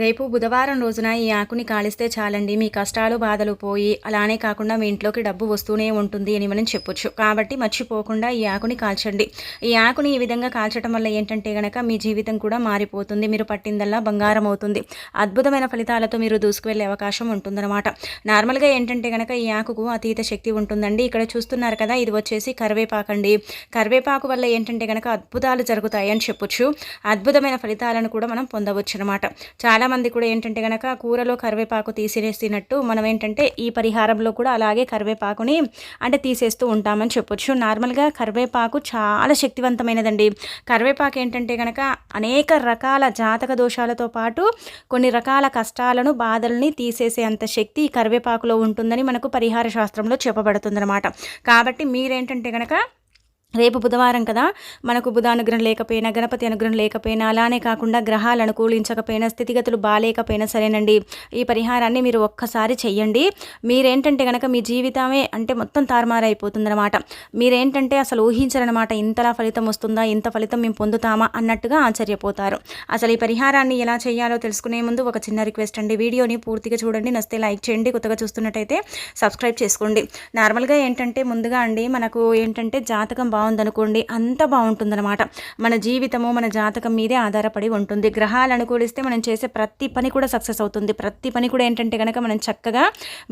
రేపు బుధవారం రోజున ఈ ఆకుని కాలిస్తే చాలండి మీ కష్టాలు బాధలు పోయి అలానే కాకుండా మీ ఇంట్లోకి డబ్బు వస్తూనే ఉంటుంది అని మనం చెప్పొచ్చు. కాబట్టి మర్చిపోకుండా ఈ ఆకుని కాల్చండి. ఈ ఆకుని ఈ విధంగా కాల్చడం వల్ల ఏంటంటే గనక మీ జీవితం కూడా మారిపోతుంది. మీరు పట్టిందల్లా బంగారం అవుతుంది. అద్భుతమైన ఫలితాలతో మీరు దూసుకువెళ్ళే అవకాశం ఉంటుందన్నమాట. నార్మల్గా ఏంటంటే గనక ఈ ఆకుకు అతీత శక్తి ఉంటుందండి. ఇక్కడ చూస్తున్నారు కదా, ఇది వచ్చేసి కరివేపాకు అండి. కరివేపాకు వల్ల ఏంటంటే గనక అద్భుతాలు జరుగుతాయి అని చెప్పొచ్చు. అద్భుతమైన ఫలితాలను కూడా మనం పొందవచ్చు అనమాట. చాలామంది కూడా ఏంటంటే కనుక కూరలో కరివేపాకు తీసేసినట్టు మనం ఏంటంటే ఈ పరిహారంలో కూడా అలాగే కరివేపాకుని అంటే తీసేస్తూ ఉంటామని చెప్పొచ్చు. నార్మల్గా కరివేపాకు చాలా శక్తివంతమైనదండి. కరివేపాకు ఏంటంటే కనుక అనేక రకాల జాతక దోషాలతో పాటు కొన్ని రకాల కష్టాలను బాధల్ని తీసేసే అంత శక్తి ఈ కరివేపాకులో ఉంటుందని మనకు పరిహార శాస్త్రంలో చెప్పబడుతుందన్నమాట. కాబట్టి మీరేంటంటే కనుక రేపు బుధవారం కదా, మనకు బుధానుగ్రహం లేకపోయినా గణపతి అనుగ్రహం లేకపోయినా అలానే కాకుండా గ్రహాలు అనుకూలించకపోయినా స్థితిగతులు బాగాలేకపోయినా సరేనండి, ఈ పరిహారాన్ని మీరు ఒక్కసారి చెయ్యండి. మీరేంటంటే కనుక మీ జీవితమే అంటే మొత్తం తారుమారైపోతుందన్నమాట. మీరేంటంటే అసలు ఊహించరనమాట, ఇంతలా ఫలితం వస్తుందా, ఇంత ఫలితం మేము పొందుతామా అన్నట్టుగా ఆశ్చర్యపోతారు. అసలు ఈ పరిహారాన్ని ఎలా చేయాలో తెలుసుకునే ముందు ఒక చిన్న రిక్వెస్ట్ అండి, వీడియోని పూర్తిగా చూడండి, నచ్చితే లైక్ చేయండి, కొత్తగా చూస్తున్నట్టయితే సబ్స్క్రైబ్ చేసుకోండి. నార్మల్గా ఏంటంటే ముందుగా అండి మనకు ఏంటంటే జాతకం బాగుందనుకోండి, అంత బాగుంటుందన్నమాట. మన జీవితము మన జాతకం మీదే ఆధారపడి ఉంటుంది. గ్రహాలు అనుకూలిస్తే మనం చేసే ప్రతి పని కూడా సక్సెస్ అవుతుంది. ప్రతి పని కూడా ఏంటంటే కనుక మనం చక్కగా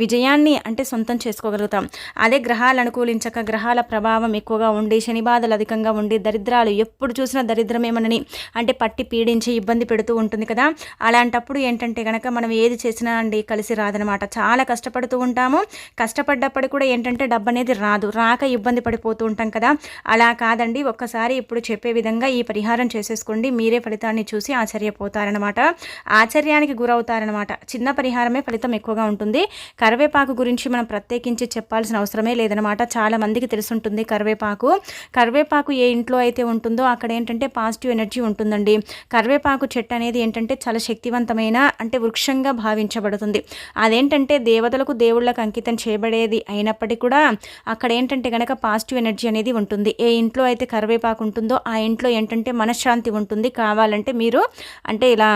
విజయాన్ని అంటే సొంతం చేసుకోగలుగుతాం. అదే గ్రహాలు అనుకూలించక గ్రహాల ప్రభావం ఎక్కువగా ఉండి శని బాధలు అధికంగా ఉండి దరిద్రాలు ఎప్పుడు చూసినా దరిద్రమే మనని అంటే పట్టి పీడించి ఇబ్బంది పెడుతూ ఉంటుంది కదా. అలాంటప్పుడు ఏంటంటే కనుక మనం ఏది చేసినా అండి కలిసి రాదనమాట. చాలా కష్టపడుతూ ఉంటాము. కష్టపడ్డప్పుడు కూడా ఏంటంటే డబ్బు అనేది రాదు, రాక ఇబ్బంది పడిపోతూ ఉంటాం కదా. అలా కాదండి, ఒక్కసారి ఇప్పుడు చెప్పే విధంగా ఈ పరిహారం చేసేసుకోండి. మీరే ఫలితాన్ని చూసి ఆశ్చర్యపోతారనమాట, ఆశ్చర్యానికి గురవుతారనమాట. చిన్న పరిహారమే ఫలితం ఎక్కువగా ఉంటుంది. కరివేపాకు గురించి మనం ప్రత్యేకించి చెప్పాల్సిన అవసరమే లేదనమాట. చాలా మందికి తెలుసుంటుంది కరివేపాకు ఏ ఇంట్లో అయితే ఉంటుందో అక్కడ ఏంటంటే పాజిటివ్ ఎనర్జీ ఉంటుందండి. కరివేపాకు చెట్టు అనేది ఏంటంటే చాలా శక్తివంతమైన అంటే వృక్షంగా భావించబడుతుంది. అదేంటంటే దేవతలకు దేవుళ్ళకు అంకితం చేయబడేది అయినప్పటికీ కూడా అక్కడ ఏంటంటే కనుక పాజిటివ్ ఎనర్జీ అనేది ఉంటుంది. ఏ ఇంట్లో అయితే కరివేపాకు ఉంటుందో ఆ ఇంట్లో ఏంటంటే మనశ్శాంతి ఉంటుంది. కావాలంటే మీరు అంటే ఇలా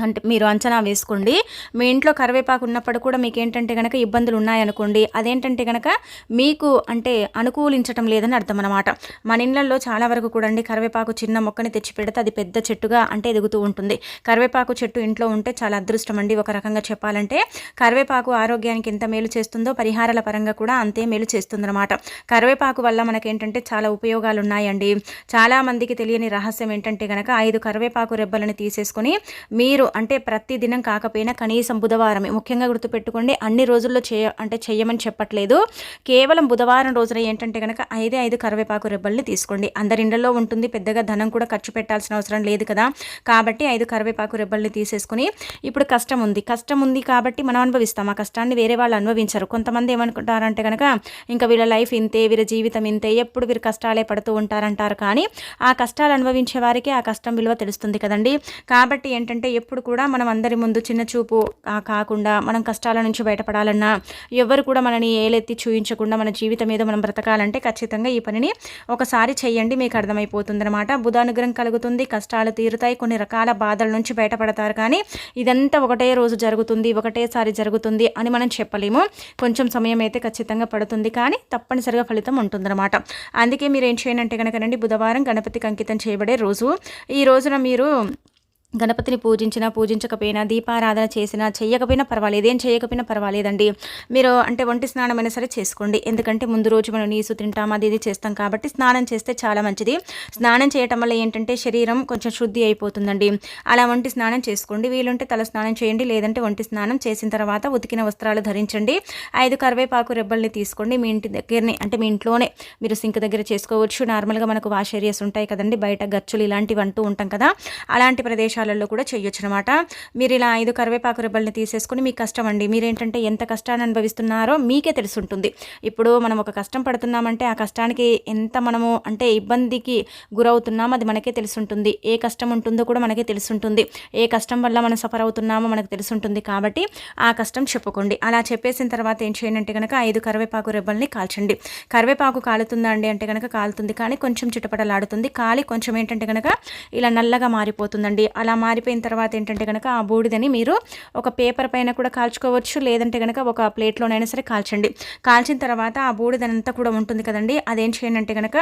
అంటే మీరు అంచనా వేసుకోండి. మీ ఇంట్లో కరివేపాకు ఉన్నప్పుడు కూడా మీకు ఏంటంటే కనుక ఇబ్బందులు ఉన్నాయనుకోండి, అదేంటంటే కనుక మీకు అంటే అనుకూలించటం లేదని అర్థం అనమాట. మన ఇళ్ళల్లో చాలా వరకు కూడా అండి కరివేపాకు చిన్న మొక్కని తెచ్చి పెడితే అది పెద్ద చెట్టుగా అంటే ఎదుగుతూ ఉంటుంది. కరివేపాకు చెట్టు ఇంట్లో ఉంటే చాలా అదృష్టం అండి. ఒక రకంగా చెప్పాలంటే కరివేపాకు ఆరోగ్యానికి ఎంత మేలు చేస్తుందో పరిహారాల పరంగా కూడా అంతే మేలు చేస్తుందన్నమాట. కరివేపాకు వల్ల మనకేంటంటే చాలా ఉపయోగాలు ఉన్నాయండి. చాలామందికి తెలియని రహస్యం ఏంటంటే కనుక 5 కరివేపాకు రెబ్బలను తీసేసుకొని మీరు అంటే ప్రతి దినం కాకపోయినా కనీసం బుధవారమే, ముఖ్యంగా గుర్తుపెట్టుకోండి, అన్ని రోజుల్లో చెయ్యమని చెప్పట్లేదు. కేవలం బుధవారం రోజున ఏంటంటే కనుక 5 కరివేపాకు రెబ్బల్ని తీసుకోండి. అందరి ఇళ్లలో ఉంటుంది, పెద్దగా ధనం కూడా ఖర్చు పెట్టాల్సిన అవసరం లేదు కదా. కాబట్టి 5 కరివేపాకు రెబ్బల్ని తీసేసుకుని, ఇప్పుడు కష్టం ఉంది కాబట్టి మనం అనుభవిస్తాం. ఆ కష్టాన్ని వేరే వాళ్ళు అనుభవించరు. కొంతమంది ఏమనుకుంటారంటే కనుక ఇంకా వీళ్ళ లైఫ్ ఇంతే, వీళ్ళ జీవితం ఇంతే, ఎప్పుడు వీరు కష్టాలే పడుతూ ఉంటారంటారు. కానీ ఆ కష్టాలు అనుభవించే వారికి ఆ కష్టం విలువ తెలుస్తుంది కదండి. కాబట్టి ఏంటంటే ఎప్పుడు కూడా మనం అందరి ముందు చిన్న చూపు కాకుండా మనం కష్టాల నుంచి బయటపడాలన్నా, ఎవరు కూడా మనని ఏలెత్తి చూయించకుండా మన జీవితం మీద మనం బ్రతకాలంటే ఖచ్చితంగా ఈ పనిని ఒకసారి చెయ్యండి. మీకు అర్థమైపోతుంది అనమాట. బుధానుగ్రహం కలుగుతుంది, కష్టాలు తీరుతాయి, కొన్ని రకాల బాధల నుంచి బయటపడతారు. కానీ ఇదంతా ఒకటే రోజు జరుగుతుంది, ఒకటేసారి జరుగుతుంది అని మనం చెప్పలేము. కొంచెం సమయం అయితే ఖచ్చితంగా పడుతుంది, కానీ తప్పనిసరిగా ఫలితం ఉంటుందన్నమాట. అందుకే మీరు ఏం చేయండి అంటే కనుక బుధవారం గణపతికి అంకితం చేయబడే రోజు. ఈ రోజున మీరు గణపతిని పూజించకపోయినా దీపారాధన చేసినా చెయ్యకపోయినా పర్వాలేదు, ఏం చేయకపోయినా పర్వాలేదండి. మీరు అంటే ఒంటి స్నానమైనా సరే చేసుకోండి. ఎందుకంటే ముందు రోజు మనం నీసు తింటాం, అది ఇది చేస్తాం కాబట్టి స్నానం చేస్తే చాలా మంచిది. స్నానం చేయటం వల్ల ఏంటంటే శరీరం కొంచెం శుద్ధి అయిపోతుందండి. అలా ఒంటి స్నానం చేసుకోండి. వీలుంటే తల స్నానం చేయండి, లేదంటే ఒంటి స్నానం చేసిన తర్వాత ఉతికిన వస్త్రాలు ధరించండి. 5 కరివేపాకు రెబ్బల్ని తీసుకోండి. మీ ఇంటి దగ్గరనే అంటే మీ ఇంట్లోనే మీరు సింక్ దగ్గర చేసుకోవచ్చు. నార్మల్గా మనకు వాష్ ఏరియాస్ ఉంటాయి కదండి, బయట గచ్చులు ఇలాంటివి అంటూ ఉంటాం కదా, అలాంటి ప్రదేశాలు కూడా చేయొచ్చు అనమాట. మీరు ఇలా 5 కరివేపాకు రెబ్బల్ని తీసేసుకుని, మీ కష్టం అండి, మీరేంటంటే ఎంత కష్టాన్ని అనుభవిస్తున్నారో మీకే తెలుసుంటుంది. ఇప్పుడు మనం ఒక కష్టం పడుతున్నామంటే ఆ కష్టానికి ఎంత మనము అంటే ఇబ్బందికి గురవుతున్నామో అది మనకే తెలుసుంటుంది. ఏ కష్టం ఉంటుందో కూడా మనకే తెలుసుంటుంది. ఏ కష్టం వల్ల మనం సఫర్ అవుతున్నామో మనకు తెలుసుంటుంది. కాబట్టి ఆ కష్టం చెప్పుకోండి. అలా చెప్పేసిన తర్వాత ఏం చేయండి అంటే కనుక 5 కరివేపాకు రెబ్బల్ని కాల్చండి. కరివేపాకు కాలుతుందా అండి అంటే కనుక కాలుతుంది, కానీ కొంచెం చిటపటలాడుతుంది. కాలి కొంచెం ఏంటంటే కనుక ఇలా నల్లగా మారిపోతుందండి. అలా అలా మారిపోయిన తర్వాత ఏంటంటే కనుక ఆ బూడిదని మీరు ఒక పేపర్ పైన కూడా కాల్చుకోవచ్చు, లేదంటే కనుక ఒక ప్లేట్లోనైనా సరే కాల్చండి. కాల్చిన తర్వాత ఆ బూడిదంతా కూడా ఉంటుంది కదండి, అదేం చేయండి అంటే కనుక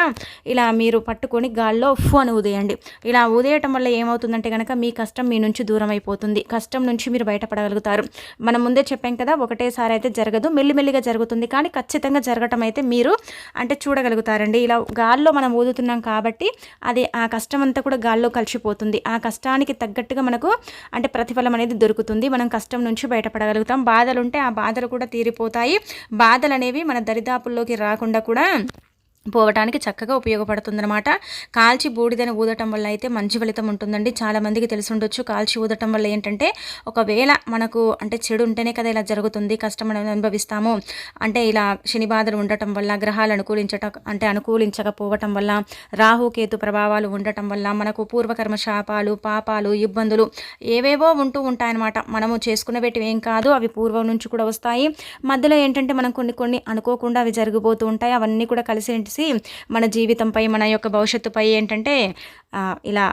ఇలా మీరు పట్టుకొని గాల్లో ఉఫ్ అని ఊదేయండి. ఇలా ఊదేయటం వల్ల ఏమవుతుందంటే కనుక మీ కష్టం మీ నుంచి దూరం అయిపోతుంది. కష్టం నుంచి మీరు బయటపడగలుగుతారు. మనం ముందే చెప్పాం కదా, ఒకటేసారి అయితే జరగదు, మెల్లిమెల్లిగా జరుగుతుంది. కానీ ఖచ్చితంగా జరగటం అయితే మీరు అంటే చూడగలుగుతారండి. ఇలా గాల్లో మనం ఊదుతున్నాం కాబట్టి అది ఆ కష్టం అంతా కూడా గాల్లో కలిసిపోతుంది. ఆ కష్టానికి తగ్గట్టుగా మనకు అంటే ప్రతిఫలం అనేది దొరుకుతుంది. మనం కష్టం నుంచి బయటపడగలుగుతాం. బాధలు ఉంటే ఆ బాధలు కూడా తీరిపోతాయి. బాధలు అనేవి మన దరిదాపుల్లోకి రాకుండా కూడా పోవటానికి చక్కగా ఉపయోగపడుతుందన్నమాట. కాల్చి బూడిదని ఊదటం వల్ల అయితే మంచి ఫలితం ఉంటుందండి. చాలామందికి తెలిసి ఉండొచ్చు. కాల్చి ఊదటం వల్ల ఏంటంటే ఒకవేళ మనకు అంటే చెడు ఉంటేనే కదా ఇలా జరుగుతుంది, కష్టం అనుభవిస్తాము. అంటే ఇలా శని బాధలు ఉండటం వల్ల, గ్రహాలు అనుకూలించకపోవటం వల్ల, రాహుకేతు ప్రభావాలు ఉండటం వల్ల మనకు పూర్వకర్మ శాపాలు, పాపాలు, ఇబ్బందులు ఏవేవో ఉంటూ ఉంటాయన్నమాట. మనము చేసుకునేవి ఏం కాదు, అవి పూర్వం నుంచి కూడా వస్తాయి. మధ్యలో ఏంటంటే మనం కొన్ని అనుకోకుండా అవి జరిగిపోతూ ఉంటాయి. అవన్నీ కూడా కలిసి మన జీవితంపై, మన యొక్క భవిష్యత్తుపై ఏంటంటే ఇలా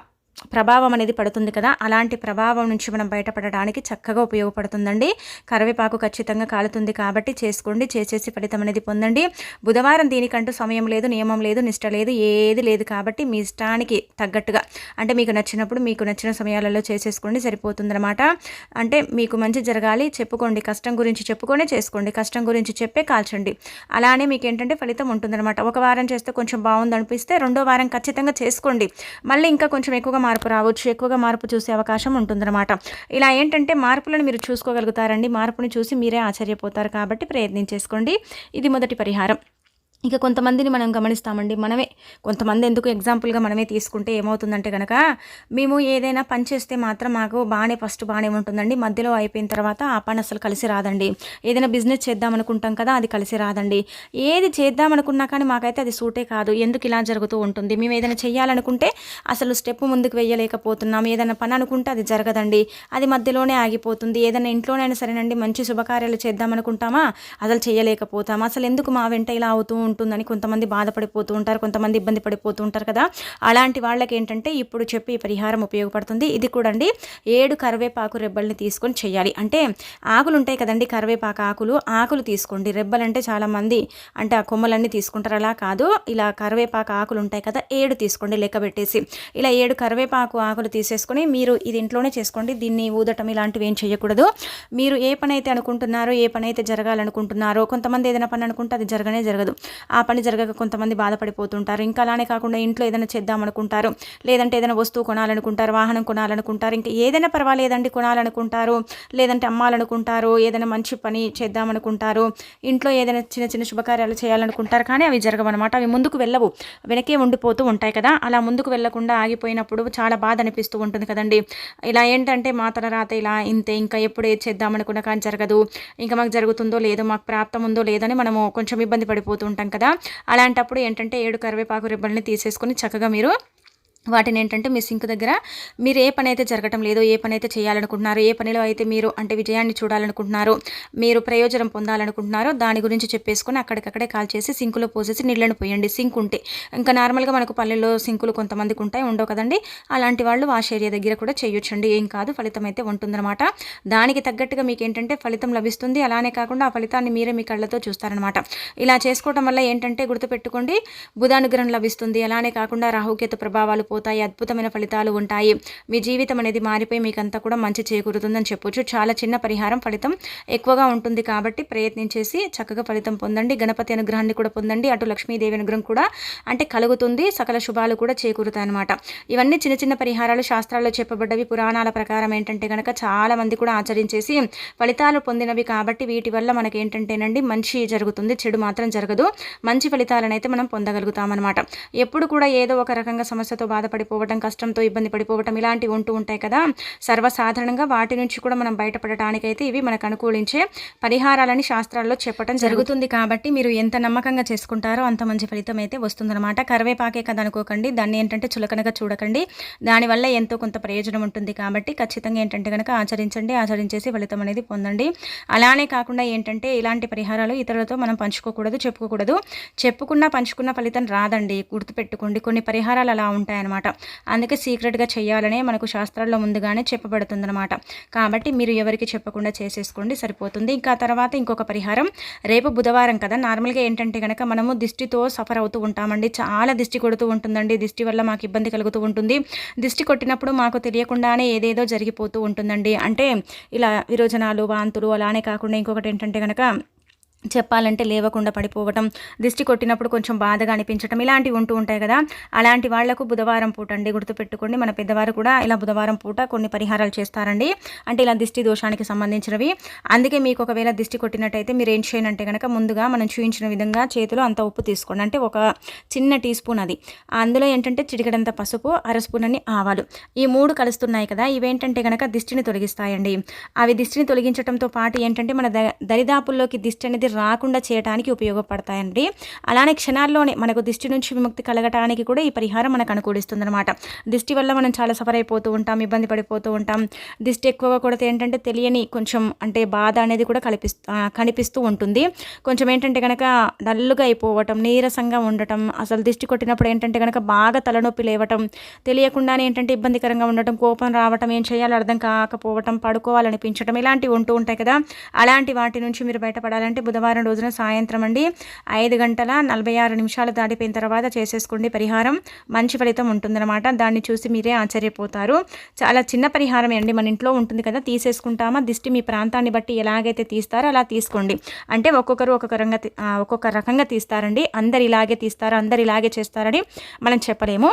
ప్రభావం అనేది పడుతుంది కదా, అలాంటి ప్రభావం నుంచి మనం బయటపడడానికి చక్కగా ఉపయోగపడుతుందండి. కరివేపాకు ఖచ్చితంగా కాలుతుంది కాబట్టి చేసుకోండి, చేసేసి ఫలితం అనేది పొందండి. బుధవారం దీనికంటూ సమయం లేదు, నియమం లేదు, నిష్ట లేదు, ఏది లేదు. కాబట్టి మీ ఇష్టానికి తగ్గట్టుగా అంటే మీకు నచ్చినప్పుడు మీకు నచ్చిన సమయాలలో చేసేసుకోండి, సరిపోతుందన్నమాట. అంటే మీకు మంచి జరగాలి చెప్పుకోండి, కష్టం గురించి చెప్పుకొనే చేసుకోండి, కష్టం గురించి చెప్పే కాల్చండి. అలానే మీకు ఏంటంటే ఫలితం ఉంటుందన్నమాట. ఒక వారం చేస్తే కొంచెం బాగుంది అనిపిస్తే రెండో వారం ఖచ్చితంగా చేసుకోండి. మళ్ళీ ఇంకా కొంచెం ఎక్కువగా మార్పు రావచ్చు, ఎక్కువగా మార్పు చూసే అవకాశం ఉంటుందన్నమాట. ఇలా ఏంటంటే మార్పులను మీరు చూసుకోగలుగుతారండి. మార్పుని చూసి మీరే ఆశ్చర్యపోతారు. కాబట్టి ప్రయత్నించేసుకోండి. ఇది మొదటి పరిహారం. ఇక కొంతమందిని మనం గమనిస్తామండి. కొంతమంది ఎందుకు ఎగ్జాంపుల్గా మనమే తీసుకుంటే ఏమవుతుందంటే కనుక, మేము ఏదైనా పని చేస్తే మాత్రం మాకు ఫస్ట్ బాగానే ఉంటుందండి. మధ్యలో అయిపోయిన తర్వాత ఆ పని అసలు కలిసి రాదండి. ఏదైనా బిజినెస్ చేద్దాం అనుకుంటాం కదా, అది కలిసి రాదండి. ఏది చేద్దాం అనుకున్నా కానీ మాకైతే అది సూటే కాదు. ఎందుకు ఇలా జరుగుతూ ఉంటుంది? మేము ఏదైనా చేయాలనుకుంటే అసలు స్టెప్ ముందుకు వేయలేకపోతున్నాం. ఏదైనా పని అనుకుంటే అది జరగదండి, అది మధ్యలోనే ఆగిపోతుంది. ఏదైనా ఇంట్లోనైనా సరేనండి, మంచి శుభకార్యాలు చేద్దాం అనుకుంటామా, అసలు చేయలేకపోతాం. అసలు ఎందుకు మా వెంట ఇలా అవుతూ ఉంటుందని కొంతమంది బాధపడిపోతూ ఉంటారు, కొంతమంది ఇబ్బంది పడిపోతూ ఉంటారు కదా. అలాంటి వాళ్ళకి ఏంటంటే ఇప్పుడు చెప్పి పరిహారం ఉపయోగపడుతుంది. ఇది కూడా అండి 7 కరివేపాకు రెబ్బల్ని తీసుకొని చేయాలి. అంటే ఆకులు ఉంటాయి కదండి, కరివేపాకు ఆకులు తీసుకోండి. రెబ్బలంటే చాలామంది అంటే ఆ కొమ్మలన్నీ తీసుకుంటారు, అలా కాదు. ఇలా కరివేపాకు ఆకులు ఉంటాయి కదా, 7 తీసుకోండి లెక్క పెట్టేసి. ఇలా 7 కరివేపాకు ఆకులు తీసేసుకొని మీరు ఇది ఇంట్లోనే చేసుకోండి. దీన్ని ఊదటం ఇలాంటివి ఏం చేయకూడదు. మీరు ఏ పని అయితే అనుకుంటున్నారో, ఏ పని అయితే జరగాలనుకుంటున్నారో, కొంతమంది ఏదైనా పని అనుకుంటే అది జరగనే జరగదు. ఆ పని జరగక కొంతమంది బాధపడిపోతుంటారు. ఇంకా అలానే కాకుండా ఇంట్లో ఏదైనా చేద్దాం అనుకుంటారు, లేదంటే ఏదైనా వస్తువు కొనాలనుకుంటారు, వాహనం కొనాలనుకుంటారు, ఇంకా ఏదైనా పర్వాలేదండి కొనాలనుకుంటారు, లేదంటే అమ్మాలనుకుంటారు, ఏదైనా మంచి పని చేద్దామనుకుంటారు, ఇంట్లో ఏదైనా చిన్న చిన్న శుభకార్యాలు చేయాలనుకుంటారు. కానీ అవి జరగవన్నమాట. అవి ముందుకు వెళ్ళవు, వెనకే ఉండిపోతూ ఉంటాయి కదా. అలా ముందుకు వెళ్లకుండా ఆగిపోయినప్పుడు చాలా బాధ అనిపిస్తూ ఉంటుంది కదండి. ఇలా ఏంటంటే మా తల రాత ఇలా ఇంతే, ఇంకా ఎప్పుడు ఏది చేద్దామనుకున్నా కానీ జరగదు, ఇంకా మాకు జరుగుతుందో లేదో, మాకు ప్రాప్తం ఉందో లేదో అని మనము కొంచెం ఇబ్బంది పడిపోతూ ఉంటాం కదా. అలాంటప్పుడు ఏంటంటే 7 కరివేపాకు రిబ్బల్ని తీసేసుకొని చక్కగా మీరు వాటిని ఏంటంటే మీ సింక్ దగ్గర మీరు ఏ పని అయితే జరగటం లేదో, ఏ పని అయితే చేయాలనుకుంటున్నారో, ఏ పనిలో అయితే మీరు అంటే విజయాన్ని చూడాలనుకుంటున్నారో, మీరు ప్రయోజనం పొందాలనుకుంటున్నారో దాని గురించి చెప్పేసుకొని అక్కడికక్కడే కాల్ చేసి సింకులో పోసేసి నీళ్ళని పోయండి. సింక్ ఉంటే ఇంకా నార్మల్గా మనకు పల్లెల్లో సింకులు కొంతమందికి ఉంటాయి, ఉండవు కదండి. అలాంటి వాళ్ళు వాష్ ఏరియా దగ్గర కూడా చేయొచ్చండి, ఏం కాదు, ఫలితం అయితే ఉంటుందన్నమాట. దానికి తగ్గట్టుగా మీకు ఏంటంటే ఫలితం లభిస్తుంది. అలానే కాకుండా ఆ ఫలితాన్ని మీరే మీ కళ్ళతో చూస్తారనమాట. ఇలా చేసుకోవడం వల్ల ఏంటంటే గుర్తుపెట్టుకోండి, బుధానుగ్రహం లభిస్తుంది. అలానే కాకుండా రాహుకేతు ప్రభావాలు పోతాయి, అద్భుతమైన ఫలితాలు ఉంటాయి. మీ జీవితం అనేది మారిపోయి మీకంతా కూడా మంచి చేకూరుతుందని చెప్పొచ్చు. చాలా చిన్న పరిహారం, ఫలితం ఎక్కువగా ఉంటుంది కాబట్టి ప్రయత్నించేసి చక్కగా ఫలితం పొందండి. గణపతి అనుగ్రహాన్ని కూడా పొందండి, అటు లక్ష్మీదేవి అనుగ్రహం కూడా అంటే కలుగుతుంది, సకల శుభాలు కూడా చేకూరుతాయి అన్నమాట. ఇవన్నీ చిన్న చిన్న పరిహారాలు శాస్త్రాల్లో చెప్పబడ్డవి, పురాణాల ప్రకారం ఏంటంటే కనుక చాలా మంది కూడా ఆచరించేసి ఫలితాలు పొందినవి కాబట్టి వీటి వల్ల మనకి ఏంటంటేనండి మంచి జరుగుతుంది, చెడు మాత్రం జరగదు. మంచి ఫలితాలను అయితే మనం పొందగలుగుతామన్నమాట. ఎప్పుడు కూడా ఏదో ఒక రకంగా సమస్యతో బాధపడిపోవటం, కష్టంతో ఇబ్బంది పడిపోవటం ఇలాంటివి ఉంటూ ఉంటాయి కదా. సర్వసాధారణంగా వాటి నుంచి కూడా మనం బయటపడటానికైతే ఇవి మనకు అనుకూలించే పరిహారాలని శాస్త్రాల్లో చెప్పడం జరుగుతుంది. కాబట్టి మీరు ఎంత నమ్మకంగా చేసుకుంటారో అంత మంచి ఫలితం అయితే వస్తుందన్నమాట. కరివేపాకే కదా అనుకోకండి, దాన్ని ఏంటంటే చులకనగా చూడకండి. దానివల్ల ఎంతో కొంత ప్రయోజనం ఉంటుంది కాబట్టి ఖచ్చితంగా ఏంటంటే కనుక ఆచరించండి, ఆచరించేసి ఫలితం అనేది పొందండి. అలానే కాకుండా ఏంటంటే ఇలాంటి పరిహారాలు ఇతరులతో మనం పంచుకోకూడదు, చెప్పుకోకూడదు. చెప్పుకున్నా పంచుకున్న ఫలితం రాదండి, గుర్తుపెట్టుకోండి. కొన్ని పరిహారాలు అలా ఉంటాయి. ఉంటాయన్నమాట. అందుకే సీక్రెట్గా చేయాలనే మనకు శాస్త్రాల్లో ముందుగానే చెప్పబడుతుందన్నమాట. కాబట్టి మీరు ఎవరికి చెప్పకుండా చేసేసుకోండి, సరిపోతుంది. ఇంకా తర్వాత ఇంకొక పరిహారం, రేపు బుధవారం కదా, నార్మల్గా ఏంటంటే కనుక మనము దిష్టితో సఫర్ అవుతూ ఉంటామండి. చాలా దిష్టి కొడుతూ ఉంటుందండి. దిష్టి వల్ల మాకు ఇబ్బంది కలుగుతూ ఉంటుంది. దిష్టి కొట్టినప్పుడు మాకు తెలియకుండానే ఏదేదో జరిగిపోతూ ఉంటుందండి. అంటే ఇలా విరోచనాలు, వాంతులు, అలానే కాకుండా ఇంకొకటి ఏంటంటే కనుక చెప్పాలంటే లేవకుండా పడిపోవటం, దిష్టి కొట్టినప్పుడు కొంచెం బాధగా అనిపించటం, ఇలాంటివి ఉంటూ ఉంటాయి కదా. అలాంటి వాళ్లకు బుధవారం పూట అండి, గుర్తుపెట్టుకోండి. మన పెద్దవారు కూడా ఇలా బుధవారం పూట కొన్ని పరిహారాలు చేస్తారండి. అంటే ఇలా దిష్టి దోషానికి సంబంధించినవి. అందుకే మీకు ఒకవేళ దిష్టి కొట్టినట్టయితే మీరు ఏం చేయనంటే కనుక ముందుగా మనం చూపించిన విధంగా చేతిలో అంత ఉప్పు తీసుకోండి. అంటే ఒక చిన్న టీ స్పూన్ అది. అందులో ఏంటంటే చిటికెడంత పసుపు, అర స్పూన్ అని ఆవాలు, ఈ 3 కలుస్తున్నాయి కదా. ఇవేంటంటే కనుక దిష్టిని తొలగిస్తాయండి. అవి దిష్టిని తొలగించడంతో పాటు ఏంటంటే మన దరిదాపుల్లోకి దిష్టి అనేది రాకుండా చేయడానికి ఉపయోగపడతాయండి. అలానే క్షణాల్లోనే మనకు దిష్టి నుంచి విముక్తి కలగటానికి కూడా ఈ పరిహారం మనకు అనుకూలిస్తుంది అనమాట. దిష్టి వల్ల మనం చాలా సఫర్ అయిపోతూ ఉంటాం, ఇబ్బంది పడిపోతూ ఉంటాం. దిష్టి ఎక్కువగా కొడితే ఏంటంటే తెలియని కొంచెం అంటే బాధ అనేది కూడా కనిపిస్తూ ఉంటుంది. కొంచెం ఏంటంటే కనుక డల్లుగా అయిపోవటం, నీరసంగా ఉండటం, అసలు దిష్టి కొట్టినప్పుడు ఏంటంటే కనుక బాగా తలనొప్పి లేవటం, తెలియకుండానే ఏంటంటే ఇబ్బందికరంగా ఉండటం, కోపం రావటం, ఏం చేయాలో అర్థం కాకపోవటం, పడుకోవాలనిపించడం, ఇలాంటివి ఉంటూ ఉంటాయి కదా. అలాంటి వాటి నుంచి మీరు బయటపడాలంటే బుధవారం రోజున సాయంత్రం అండి 5:46 దాటిపోయిన తర్వాత చేసేసుకోండి పరిహారం. మంచి ఫలితం ఉంటుందన్నమాట. దాన్ని చూసి మీరే ఆశ్చర్యపోతారు. చాలా చిన్న పరిహారమే అండి, మన ఇంట్లో ఉంటుంది కదా, తీసేసుకుంటామా. దిష్టి మీ ప్రాంతాన్ని బట్టి ఎలాగైతే తీస్తారో అలా తీసుకోండి. అంటే ఒక్కొక్కరు ఒక్కొక్క రకంగా తీస్తారండి. అందరు ఇలాగే తీస్తారు, అందరు ఇలాగే చేస్తారని మనం చెప్పలేము.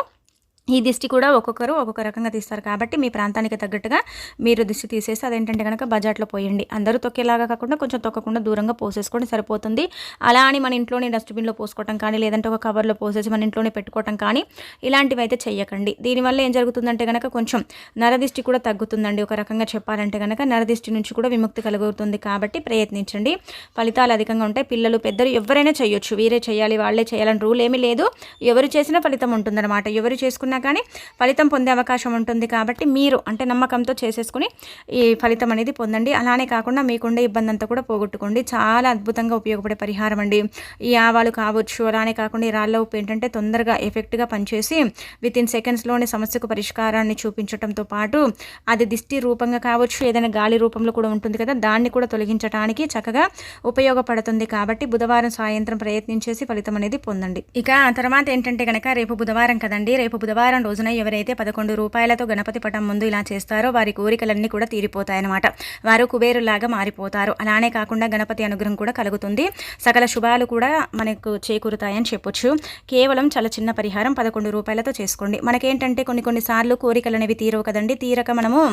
ఈ దిష్టి కూడా ఒక్కొక్కరు ఒక్కొక్క రకంగా తీస్తారు. కాబట్టి మీ ప్రాంతానికి తగ్గట్టుగా మీరు దిష్టి తీసేసి అదేంటంటే కనుక బజార్లో పోయండి. అందరూ తొక్కేలాగా కాకుండా కొంచెం తొక్కకుండా దూరంగా పోసేసుకోండి, సరిపోతుంది. అలా అని మన ఇంట్లోనే డస్ట్బిన్లో పోసుకోవటం కానీ, లేదంటే ఒక కవర్లో పోసేసి మన ఇంట్లోనే పెట్టుకోవటం కానీ ఇలాంటివి అయితే చెయ్యకండి. దీనివల్ల ఏం జరుగుతుందంటే కనుక కొంచెం నరదిష్టి కూడా తగ్గుతుందండి. ఒక రకంగా చెప్పాలంటే కనుక నరదిష్టి నుంచి కూడా విముక్తి కలుగుతుంది. కాబట్టి ప్రయత్నించండి, ఫలితాలు అధికంగా ఉంటాయి. పిల్లలు, పెద్దలు ఎవరైనా చేయొచ్చు. వీరే చేయాలి, వాళ్ళే చేయాలని రూల్ ఏమీ లేదు. ఎవరు చేసినా ఫలితం ఉంటుందన్నమాట. ఎవరు చేసుకున్న కానీ ఫలితం పొందే అవకాశం ఉంటుంది. కాబట్టి మీరు అంటే నమ్మకంతో చేసేసుకుని ఈ ఫలితం అనేది పొందండి. అలానే కాకుండా మీకుండే ఇబ్బంది అంతా కూడా పోగొట్టుకోండి. చాలా అద్భుతంగా ఉపయోగపడే పరిహారం అండి. ఈ ఆవాలు కావచ్చు, అలానే కాకుండా ఈ రాళ్ళ ఉప్పు ఏంటంటే తొందరగా ఎఫెక్ట్గా పనిచేసి వితిన్ సెకండ్స్లోనే సమస్యకు పరిష్కారాన్ని చూపించడంతో పాటు అది దిష్టి రూపంగా కావచ్చు, ఏదైనా గాలి రూపంలో కూడా ఉంటుంది కదా, దాన్ని కూడా తొలగించడానికి చక్కగా ఉపయోగపడుతుంది. కాబట్టి బుధవారం సాయంత్రం ప్రయత్నించేసి ఫలితం అనేది పొందండి. ఇక ఆ తర్వాత ఏంటంటే కనుక రేపు బుధవారం కదండి. రేపు బుధవారం రోజున ఎవరైతే 11 రూపాయలతో గణపతి పటం ముందు ఇలా చేస్తారో వారి కోరికలన్నీ కూడా తీరిపోతాయన్నమాట. వారు కుబేరులాగా మారిపోతారు. అలానే కాకుండా గణపతి అనుగ్రహం కూడా కలుగుతుంది. సకల శుభాలు కూడా మనకు చేకూరుతాయని చెప్పొచ్చు. కేవలం చాలా చిన్న పరిహారం 11 రూపాయలతో చేసుకోండి. మనకేంటంటే కొన్నిసార్లు కోరికలు అనేవి తీరవు కదండి. తీరక మనము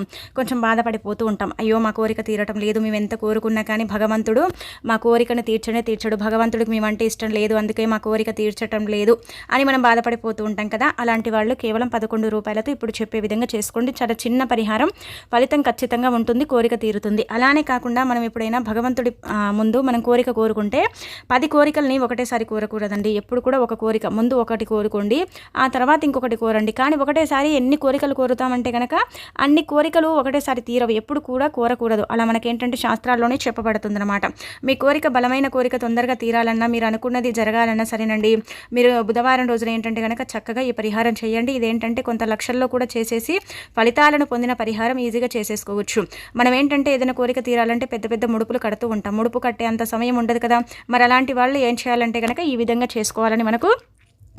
కొంచెం బాధపడిపోతూ ఉంటాం. అయ్యో మా కోరిక తీరటం లేదు, మేము ఎంత కోరుకున్నా కానీ భగవంతుడు మా కోరికను తీర్చడు, భగవంతుడికి మేమంటే ఇష్టం లేదు, అందుకే మా కోరిక తీర్చటం లేదు అని మనం బాధపడిపోతూ ఉంటాం కదా. అలాంటి వాళ్ళు కేవలం 11 రూపాయలతో ఇప్పుడు చెప్పే విధంగా చేసుకోండి. చాలా చిన్న పరిహారం, ఫలితం ఖచ్చితంగా ఉంటుంది, కోరిక తీరుతుంది. అలానే కాకుండా మనం ఎప్పుడైనా భగవంతుడి ముందు మనం కోరిక కోరుకుంటే 10 కోరికల్ని ఒకటేసారి కోరకూడదండి. ఎప్పుడు కూడా ఒక కోరిక ముందు ఒకటి కోరుకోండి, ఆ తర్వాత ఇంకొకటి కోరండి. కానీ ఒకటేసారి ఎన్ని కోరికలు కోరుతామంటే కనుక అన్ని కోరికలు ఒకటేసారి తీరవు, ఎప్పుడు కూడా కోరకూడదు. అలా మనకేంటంటే శాస్త్రాల్లోనే చెప్పబడుతుంది అనమాట. మీ కోరిక బలమైన కోరిక తొందరగా తీరాలన్నా, మీరు అనుకున్నది జరగాలన్నా సరేనండి, మీరు బుధవారం రోజున ఏంటంటే కనుక చక్కగా ఈ పరిహారం చేయండి. ఇదేంటంటే కొంత లక్షల్లో కూడా చేసేసి ఫలితాలను పొందిన పరిహారం ఈజీగా చేసేసుకోవచ్చు. మనం ఏంటంటే ఏదైనా కోరిక తీరాలంటే పెద్ద పెద్ద ముడుపులు కడుతూ ఉంటాం. ముడుపు కట్టే అంత సమయం ఉండదు కదా. మరి అలాంటి వాళ్ళు ఏం చేయాలంటే కనుక ఈ విధంగా చేసుకోవాలని మనకు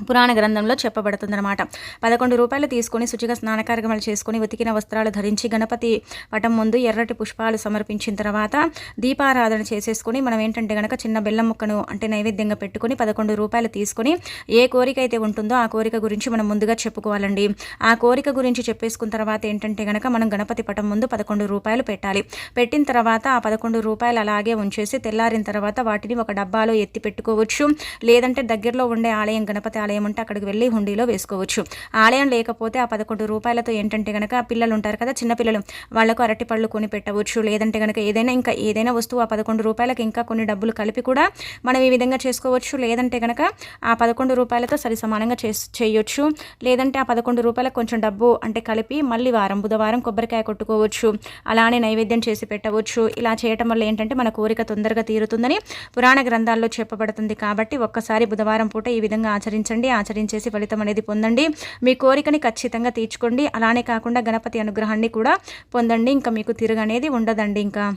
పురాణ గ్రంథంలో చెప్పబడుతుందన్నమాట. 11 రూపాయలు తీసుకొని శుచిగా స్నానకార్యములు చేసుకొని ఉతికిన వస్త్రాలు ధరించి గణపతి పటం ముందు ఎర్రటి పుష్పాలు సమర్పించిన తర్వాత దీపారాధన చేసేసుకొని మనం ఏంటంటే కనుక చిన్న బెల్లం ముక్కను అంటే నైవేద్యంగా పెట్టుకొని 11 రూపాయలు తీసుకొని ఏ కోరిక అయితే ఉంటుందో ఆ కోరిక గురించి మనం ముందుగా చెప్పుకోవాలండి. ఆ కోరిక గురించి చెప్పేసుకున్న తర్వాత ఏంటంటే కనుక మనం గణపతి పటం ముందు 11 రూపాయలు పెట్టాలి. పెట్టిన తర్వాత ఆ 11 రూపాయలు అలాగే ఉంచేసి తెల్లారిన తర్వాత వాటిని ఒక డబ్బాలో ఎత్తి పెట్టుకోవచ్చు. లేదంటే దగ్గరలో ఉండే ఆలయం, గణపతి ఆలయం ఉంటే అక్కడికి వెళ్ళి హుండీలో వేసుకోవచ్చు. ఆలయం లేకపోతే ఆ 11 రూపాయలతో ఏంటంటే కనుక పిల్లలు ఉంటారు కదా, చిన్నపిల్లలు, వాళ్లకు అరటి పళ్ళు కొని పెట్టవచ్చు. లేదంటే కనుక ఏదైనా వస్తువు ఆ 11 రూపాయలకి ఇంకా కొన్ని డబ్బులు కలిపి కూడా మనం ఈ విధంగా చేసుకోవచ్చు. లేదంటే కనుక ఆ 11 రూపాయలతో సరి సమానంగా చేయొచ్చు. లేదంటే ఆ 11 రూపాయలకు కొంచెం డబ్బు అంటే కలిపి మళ్ళీ బుధవారం కొబ్బరికాయ కొట్టుకోవచ్చు. అలానే నైవేద్యం చేసి పెట్టవచ్చు. ఇలా చేయటం వల్ల ఏంటంటే మన కోరిక తొందరగా తీరుతుందని పురాణ గ్రంథాల్లో చెప్పబడుతుంది. కాబట్టి ఒక్కసారి బుధవారం పూట ఈ విధంగా ఆచరించండి. ఆచరించండి. ఆచరించేసి ఫలితం అనేది పొందండి. మీ కోరికని ఖచ్చితంగా తీర్చుకోండి. అలానే కాకుండా గణపతి అనుగ్రహాన్ని కూడా పొందండి. ఇంకా మీకు తిరుగనేది ఉండదండి. ఇంకా